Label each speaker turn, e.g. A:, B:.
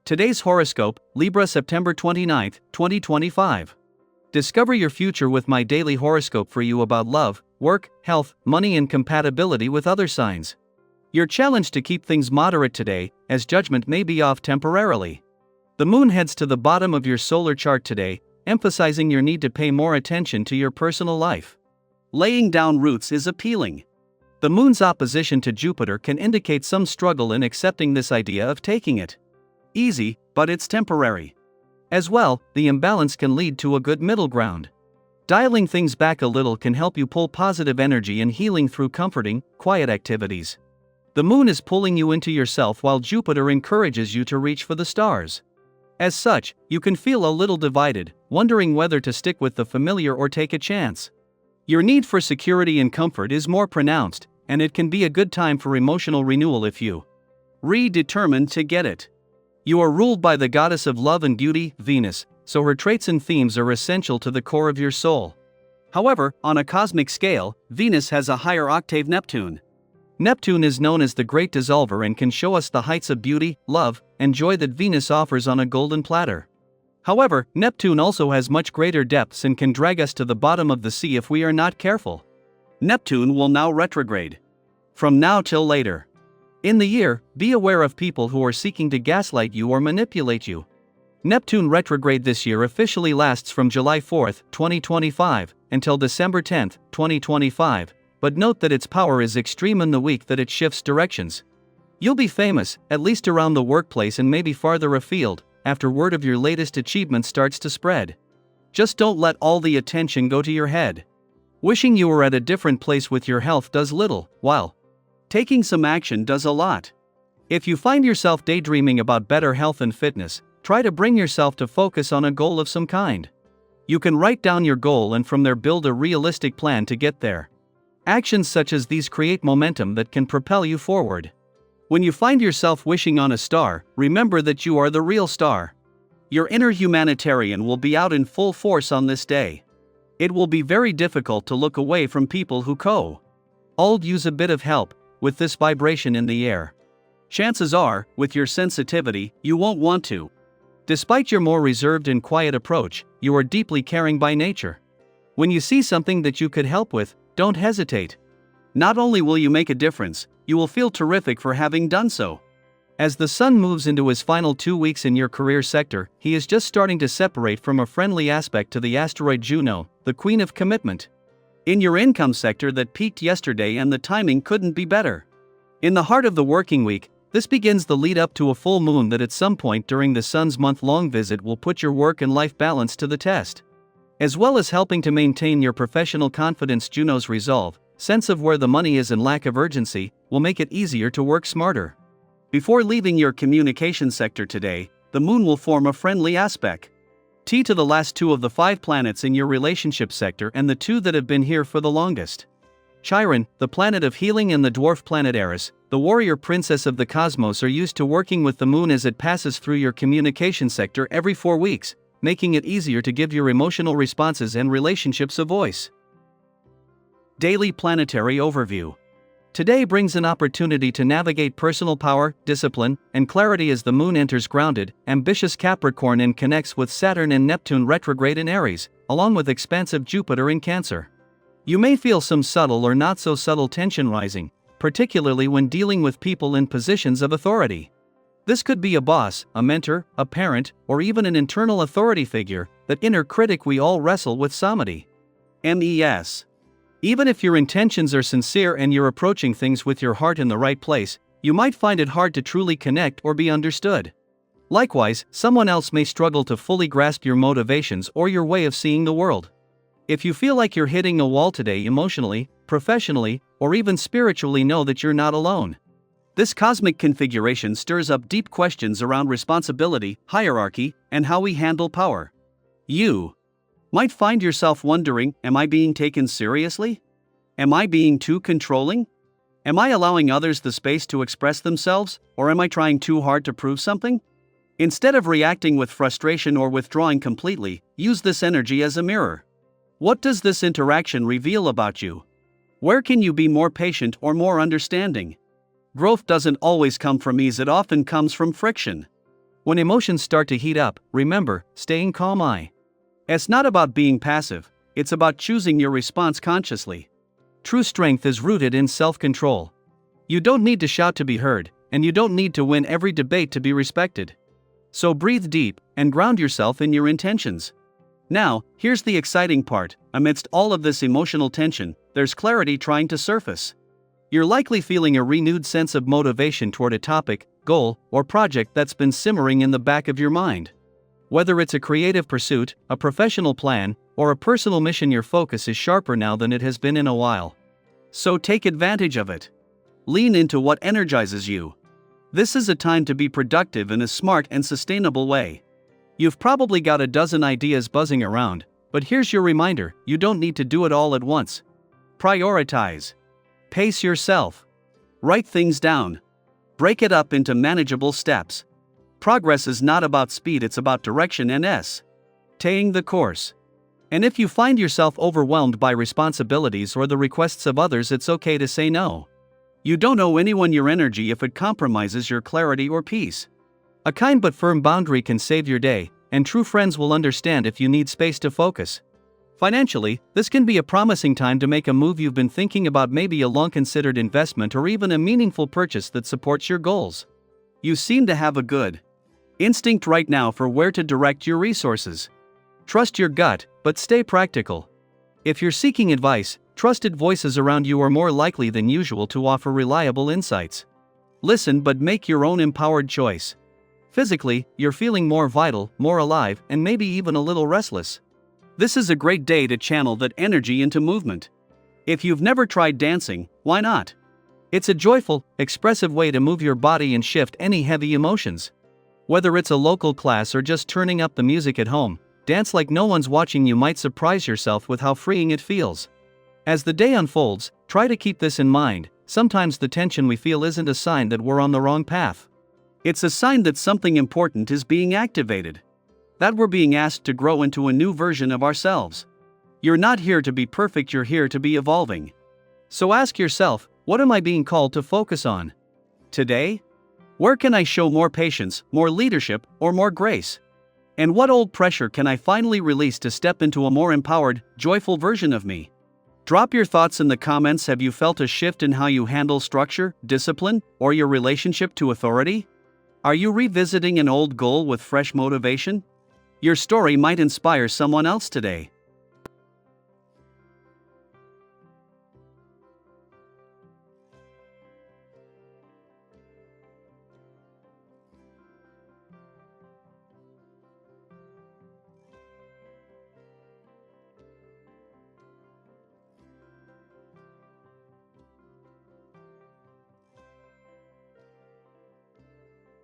A: Today's horoscope, Libra September 29, 2025. Discover your future with my daily horoscope for you about love, work, health, money and compatibility with other signs. You're challenged to keep things moderate today, as judgment may be off temporarily. The moon heads to the bottom of your solar chart today, emphasizing your need to pay more attention to your personal life. Laying down roots is appealing. The moon's opposition to Jupiter can indicate some struggle in accepting this idea of taking it easy, but it's temporary. As well, the imbalance can lead to a good middle ground. Dialing things back a little can help you pull positive energy and healing through comforting, quiet activities. The moon is pulling you into yourself while Jupiter encourages you to reach for the stars. As such, you can feel a little divided, wondering whether to stick with the familiar or take a chance. Your need for security and comfort is more pronounced, and it can be a good time for emotional renewal if you determined to get it. You are ruled by the goddess of love and beauty, Venus, so her traits and themes are essential to the core of your soul. However, on a cosmic scale, Venus has a higher octave Neptune. Neptune is known as the great dissolver and can show us the heights of beauty, love, and joy that Venus offers on a golden platter. However, Neptune also has much greater depths and can drag us to the bottom of the sea if we are not careful. Neptune will now retrograde. From now till later in the year, be aware of people who are seeking to gaslight you or manipulate you. Neptune retrograde this year officially lasts from July 4, 2025, until December 10, 2025, but note that its power is extreme in the week that it shifts directions. You'll be famous, at least around the workplace and maybe farther afield, after word of your latest achievement starts to spread. Just don't let all the attention go to your head. Wishing you were at a different place with your health does little, while taking some action does a lot. If you find yourself daydreaming about better health and fitness, try to bring yourself to focus on a goal of some kind. You can write down your goal and from there build a realistic plan to get there. Actions such as these create momentum that can propel you forward. When you find yourself wishing on a star, remember that you are the real star. Your inner humanitarian will be out in full force on this day. It will be very difficult to look away from people who use a bit of help with this vibration in the air. Chances are, with your sensitivity, you won't want to. Despite your more reserved and quiet approach, you are deeply caring by nature. When you see something that you could help with, don't hesitate. Not only will you make a difference, you will feel terrific for having done so. As the sun moves into his final 2 weeks in your career sector, he is just starting to separate from a friendly aspect to the asteroid Juno, the queen of commitment. In your income sector that peaked yesterday and the timing couldn't be better. In the heart of the working week, this begins the lead up to a full moon that at some point during the sun's month-long visit will put your work and life balance to the test. As well as helping to maintain your professional confidence, Juno's resolve, sense of where the money is and lack of urgency, will make it easier to work smarter. Before leaving your communication sector today, the moon will form a friendly aspect to the last 2 of the 5 planets in your relationship sector and the 2 that have been here for the longest. Chiron, the planet of healing, and the dwarf planet Eris, the warrior princess of the cosmos, are used to working with the moon as it passes through your communication sector every 4 weeks, making it easier to give your emotional responses and relationships a voice. Daily planetary overview. Today brings an opportunity to navigate personal power, discipline, and clarity as the moon enters grounded, ambitious Capricorn and connects with Saturn and Neptune retrograde in Aries, along with expansive Jupiter in Cancer. You may feel some subtle or not so subtle tension rising, particularly when dealing with people in positions of authority. This could be a boss, a mentor, a parent, or even an internal authority figure, that inner critic we all wrestle with samedi. MES. Even if your intentions are sincere and you're approaching things with your heart in the right place, you might find it hard to truly connect or be understood. Likewise, someone else may struggle to fully grasp your motivations or your way of seeing the world. If you feel like you're hitting a wall today emotionally, professionally, or even spiritually, know that you're not alone. This cosmic configuration stirs up deep questions around responsibility, hierarchy, and how we handle power. You might find yourself wondering, am I being taken seriously? Am I being too controlling? Am I allowing others the space to express themselves, or am I trying too hard to prove something? Instead of reacting with frustration or withdrawing completely, use this energy as a mirror. What does this interaction reveal about you? Where can you be more patient or more understanding? Growth doesn't always come from ease, it often comes from friction. When emotions start to heat up, remember, staying calm. It's not about being passive, it's about choosing your response consciously. True strength is rooted in self-control. You don't need to shout to be heard, and you don't need to win every debate to be respected. So breathe deep and ground yourself in your intentions. Now, here's the exciting part: amidst all of this emotional tension, there's clarity trying to surface. You're likely feeling a renewed sense of motivation toward a topic, goal, or project that's been simmering in the back of your mind. Whether it's a creative pursuit, a professional plan, or a personal mission, your focus is sharper now than it has been in a while. So take advantage of it. Lean into what energizes you. This is a time to be productive in a smart and sustainable way. You've probably got a dozen ideas buzzing around, but here's your reminder: you don't need to do it all at once. Prioritize. Pace yourself. Write things down. Break it up into manageable steps. Progress is not about speed, it's about direction and staying the course. And if you find yourself overwhelmed by responsibilities or the requests of others, it's okay to say no. You don't owe anyone your energy if it compromises your clarity or peace. A kind but firm boundary can save your day, and true friends will understand if you need space to focus. Financially, this can be a promising time to make a move you've been thinking about, maybe a long-considered investment or even a meaningful purchase that supports your goals. You seem to have a good instinct right now for where to direct your resources. Trust your gut, but stay practical. If you're seeking advice, trusted voices around you are more likely than usual to offer reliable insights. Listen, but make your own empowered choice. Physically, you're feeling more vital, more alive, and maybe even a little restless. This is a great day to channel that energy into movement. If you've never tried dancing, why not? It's a joyful, expressive way to move your body and shift any heavy emotions. Whether it's a local class or just turning up the music at home, dance like no one's watching. You might surprise yourself with how freeing it feels. As the day unfolds, try to keep this in mind: sometimes the tension we feel isn't a sign that we're on the wrong path. It's a sign that something important is being activated. That we're being asked to grow into a new version of ourselves. You're not here to be perfect, you're here to be evolving. So ask yourself, what am I being called to focus on today? Where can I show more patience, more leadership, or more grace? And what old pressure can I finally release to step into a more empowered, joyful version of me? Drop your thoughts in the comments. Have you felt a shift in how you handle structure, discipline, or your relationship to authority? Are you revisiting an old goal with fresh motivation? Your story might inspire someone else today.